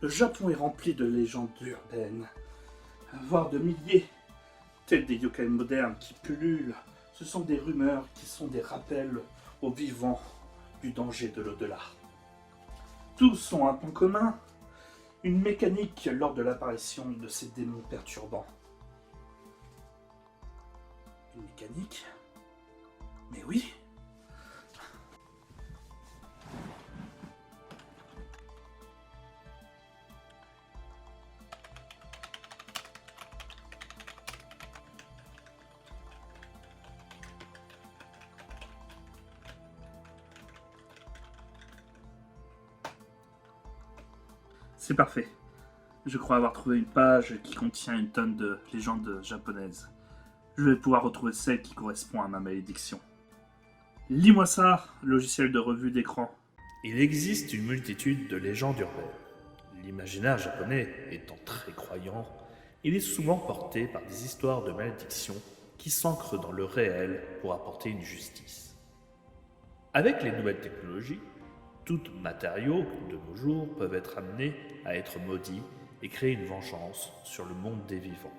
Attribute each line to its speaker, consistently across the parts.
Speaker 1: Le Japon est rempli de légendes urbaines, voire de milliers, tels des yokai modernes qui pullulent. Ce sont des rumeurs qui sont des rappels aux vivants du danger de l'au-delà. Tous ont un point commun, une mécanique lors de l'apparition de ces démons perturbants. Une mécanique? Mais oui! C'est parfait. Je crois avoir trouvé une page qui contient une tonne de légendes japonaises. Je vais pouvoir retrouver celle qui correspond à ma malédiction. Lis-moi ça, logiciel de revue d'écran.
Speaker 2: Il existe une multitude de légendes urbaines. L'imaginaire japonais étant très croyant, il est souvent porté par des histoires de malédiction qui s'ancrent dans le réel pour apporter une justice. Avec les nouvelles technologies, tous matériaux de nos jours peuvent être amenés à être maudits et créer une vengeance sur le monde des vivants.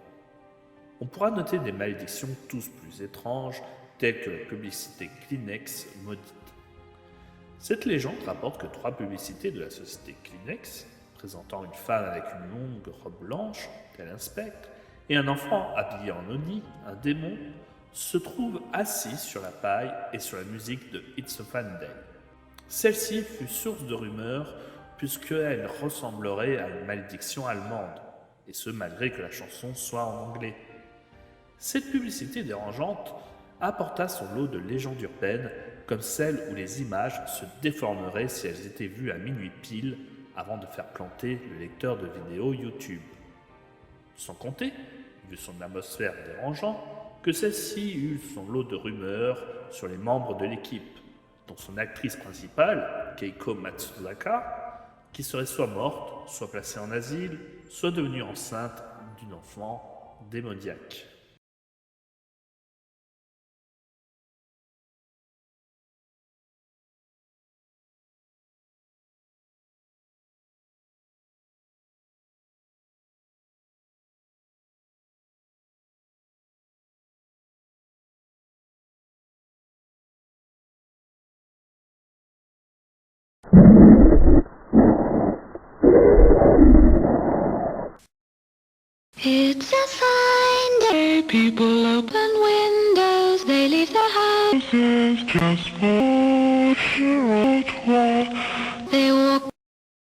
Speaker 2: On pourra noter des malédictions tous plus étranges, telles que la publicité Kleenex maudite. Cette légende rapporte que 3 publicités de la société Kleenex, présentant une femme avec une longue robe blanche, tel un spectre, et un enfant habillé en Oni, un démon, se trouvent assis sur la paille et sur la musique de It's a Fun Day. Celle-ci fut source de rumeurs puisqu'elle ressemblerait à une malédiction allemande, et ce malgré que la chanson soit en anglais. Cette publicité dérangeante apporta son lot de légendes urbaines, comme celle où les images se déformeraient si elles étaient vues à minuit pile avant de faire planter le lecteur de vidéos YouTube. Sans compter, vu son atmosphère dérangeante, que celle-ci eut son lot de rumeurs sur les membres de l'équipe, dont son actrice principale, Keiko Matsuzaka, qui serait soit morte, soit placée en asile, soit devenue enceinte d'une enfant démoniaque.
Speaker 3: It's a fine day. People open windows, they leave the house.
Speaker 4: This is just for sure.
Speaker 3: They walk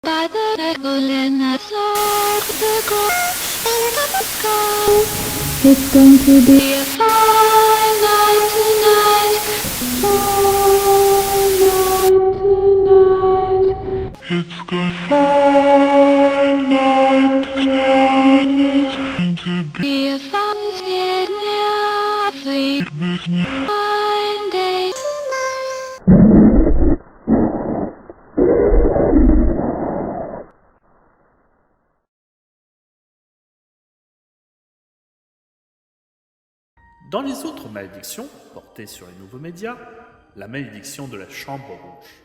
Speaker 3: by the table and I saw the grass into the sky. It's going to be a fine night tonight. Fine night tonight.
Speaker 4: It's good fine night tonight. It's going to
Speaker 3: Be a fine day.
Speaker 4: business.
Speaker 3: Fine day tonight.
Speaker 2: Dans les autres malédictions portées sur les nouveaux médias, la malédiction de la chambre rouge.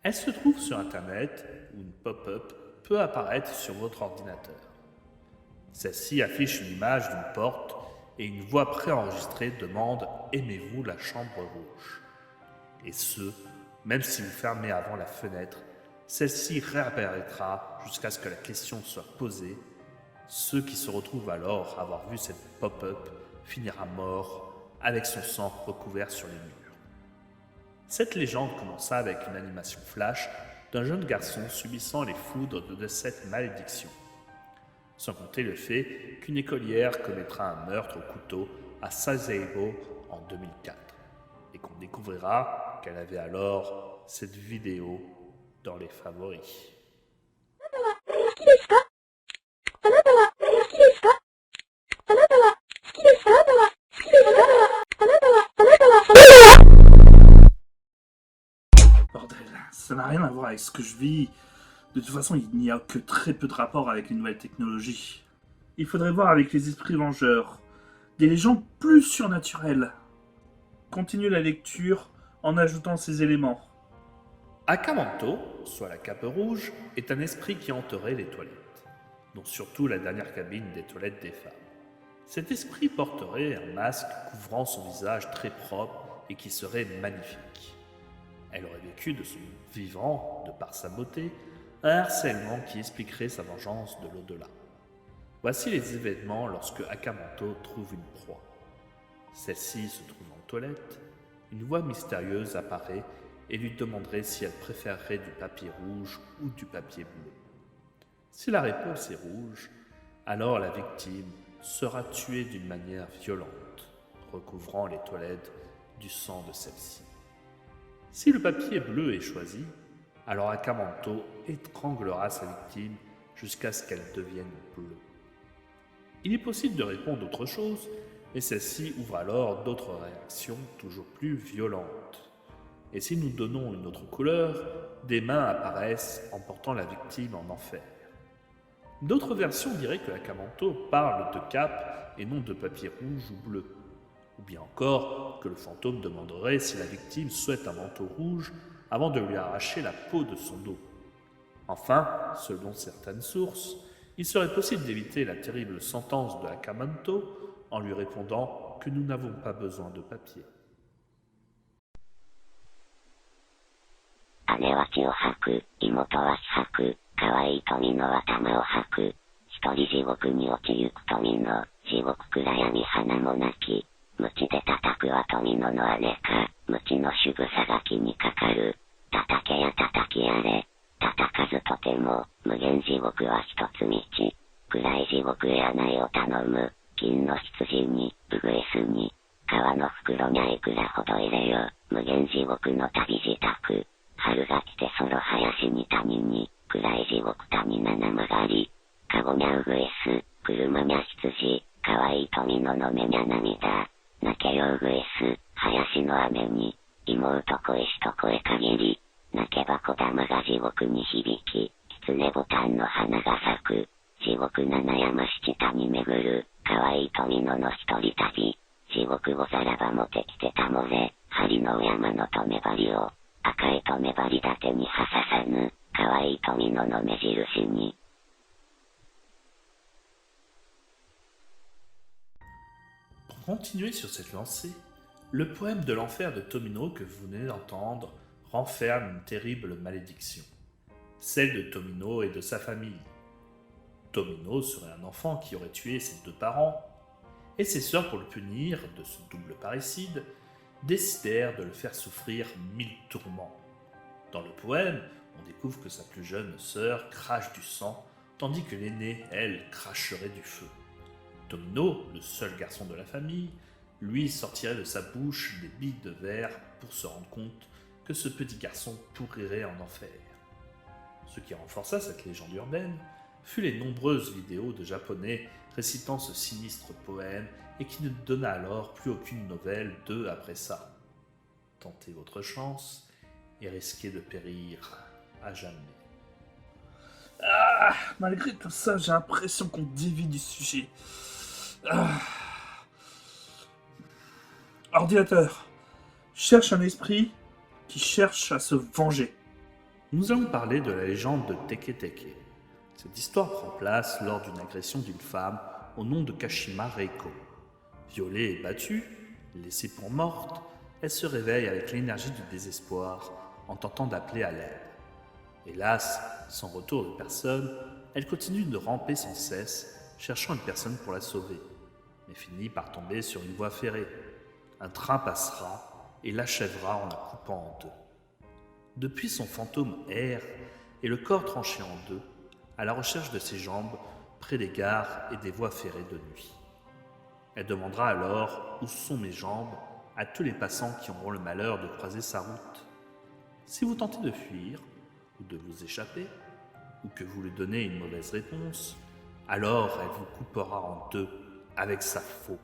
Speaker 2: Elle se trouve sur Internet où une pop-up peut apparaître sur votre ordinateur. Celle-ci affiche une image d'une porte et une voix préenregistrée demande « Aimez-vous la chambre rouge ?» Et ce, même si vous fermez avant la fenêtre, celle-ci réapparaîtra jusqu'à ce que la question soit posée. Ceux qui se retrouvent alors à avoir vu cette pop-up finira mort avec son sang recouvert sur les murs. Cette légende commença avec une animation flash d'un jeune garçon subissant les foudres de cette malédiction. Sans compter le fait qu'une écolière commettra un meurtre au couteau à Sasebo en 2004 et qu'on découvrira qu'elle avait alors cette vidéo dans les favoris.
Speaker 1: Bordel, ça n'a rien à voir avec ce que je vis. De toute façon, il n'y a que très peu de rapport avec les nouvelles technologies. Il faudrait voir avec les esprits vengeurs, des légendes plus surnaturelles. Continue la lecture en ajoutant ces éléments.
Speaker 2: Akamanto soit la cape rouge, est un esprit qui hanterait les toilettes, dont surtout la dernière cabine des toilettes des femmes. Cet esprit porterait un masque couvrant son visage très propre et qui serait magnifique. Elle aurait vécu de son vivant, de par sa beauté, un harcèlement qui expliquerait sa vengeance de l'au-delà. Voici les événements lorsque Akamanto trouve une proie. Celle-ci se trouve en toilette, une voix mystérieuse apparaît et lui demanderait si elle préférerait du papier rouge ou du papier bleu. Si la réponse est rouge, alors la victime sera tuée d'une manière violente, recouvrant les toilettes du sang de celle-ci. Si le papier bleu est choisi, alors Akamanto étranglera sa victime jusqu'à ce qu'elle devienne bleue. Il est possible de répondre autre chose, mais celle-ci ouvre alors d'autres réactions toujours plus violentes. Et si nous donnons une autre couleur, des mains apparaissent emportant la victime en enfer. D'autres versions diraient que Akamanto parle de cape et non de papier rouge ou bleu. Ou bien encore que le fantôme demanderait si la victime souhaite un manteau rouge avant de lui arracher la peau de son dos. Enfin, selon certaines sources, il serait possible d'éviter la terrible sentence de Akamanto en lui répondant que nous n'avons pas besoin de papier.
Speaker 5: 姉は血を吐く、妹は死吐く、可愛い富の頭を吐く、一人地獄に落ちゆく富の、地獄暗闇花もなき、鞭で叩くは富のの姉か、鞭の仕草が気にかかる、叩けや叩きやれ、叩かずとても、無限地獄は一つ道、暗い地獄へ穴へを頼む、金の羊に、ウグイスに、革の袋にゃいくらほど入れよ、無限地獄の旅支度。春が来てその林に谷に、暗い地獄谷七曲がり、かごにゃうぐいす、車にゃ羊、かわいい富ののめにゃ涙、泣けようぐいす、林の雨に、妹恋しと声限り、泣けば小玉が地獄に響き、狐ボタンの花が咲く、地獄七山七谷巡る、かわいい富のの一人旅、地獄ござらばもてきてたもれ、針の山の留め針を、赤い留め針立てにはささぬ、かわいい富のの目印に。
Speaker 2: Pour continuer sur cette lancée, le poème de l'enfer de Tomino que vous venez d'entendre renferme une terrible malédiction, celle de Tomino et de sa famille. Tomino serait un enfant qui aurait tué ses deux parents, et ses sœurs, pour le punir de ce double parricide, décidèrent de le faire souffrir 1000 tourments. Dans le poème, on découvre que sa plus jeune sœur crache du sang, tandis que l'aînée, elle, cracherait du feu. Tomino, le seul garçon de la famille, lui sortirait de sa bouche des billes de verre pour se rendre compte que ce petit garçon pourrirait en enfer. Ce qui renforça cette légende urbaine fut les nombreuses vidéos de Japonais récitant ce sinistre poème et qui ne donna alors plus aucune nouvelle d'eux après ça. Tentez votre chance et risquez de périr à jamais.
Speaker 1: Ah, malgré tout ça, j'ai l'impression qu'on dévie du sujet. Ordinateur, cherche un esprit qui cherche à se venger.
Speaker 2: Nous allons parler de la légende de Teke Teke. Cette histoire prend place lors d'une agression d'une femme au nom de Kashima Reiko. Violée et battue, laissée pour morte, elle se réveille avec l'énergie du désespoir en tentant d'appeler à l'aide. Hélas, sans retour de personne, elle continue de ramper sans cesse, cherchant une personne pour la sauver, mais finit par tomber sur une voie ferrée. Un train passera et l'achèvera en la coupant en deux. Depuis, son fantôme erre et le corps tranché en deux, à la recherche de ses jambes près des gares et des voies ferrées de nuit. Elle demandera alors où sont mes jambes à tous les passants qui auront le malheur de croiser sa route. Si vous tentez de fuir, ou de vous échapper, ou que vous lui donnez une mauvaise réponse, alors elle vous coupera en deux avec sa faux.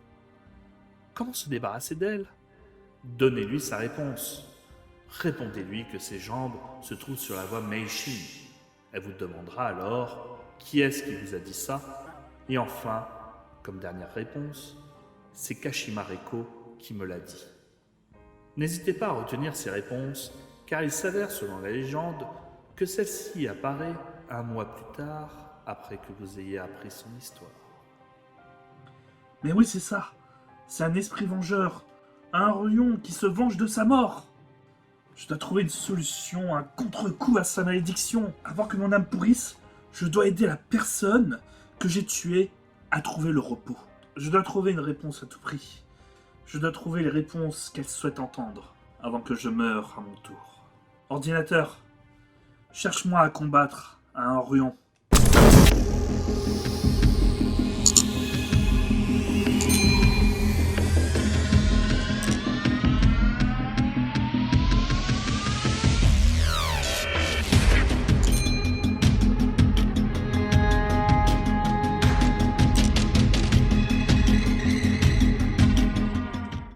Speaker 2: Comment se débarrasser d'elle? Donnez-lui sa réponse. Répondez-lui que ses jambes se trouvent sur la voie Meishin. Elle vous demandera alors qui est-ce qui vous a dit ça. Et enfin, comme dernière réponse, c'est Kashima Reiko qui me l'a dit. N'hésitez pas à retenir ces réponses, car il s'avère, selon la légende, que celle-ci apparaît un mois plus tard, après que vous ayez appris son histoire.
Speaker 1: Mais oui, c'est ça. C'est un esprit vengeur. Un Ruon qui se venge de sa mort. Je dois trouver une solution, un contre-coup à sa malédiction. Avant que mon âme pourrisse, je dois aider la personne que j'ai tuée à trouver le repos. Je dois trouver une réponse à tout prix. Je dois trouver les réponses qu'elle souhaite entendre avant que je meure à mon tour. Ordinateur, cherche-moi à combattre un Ruon.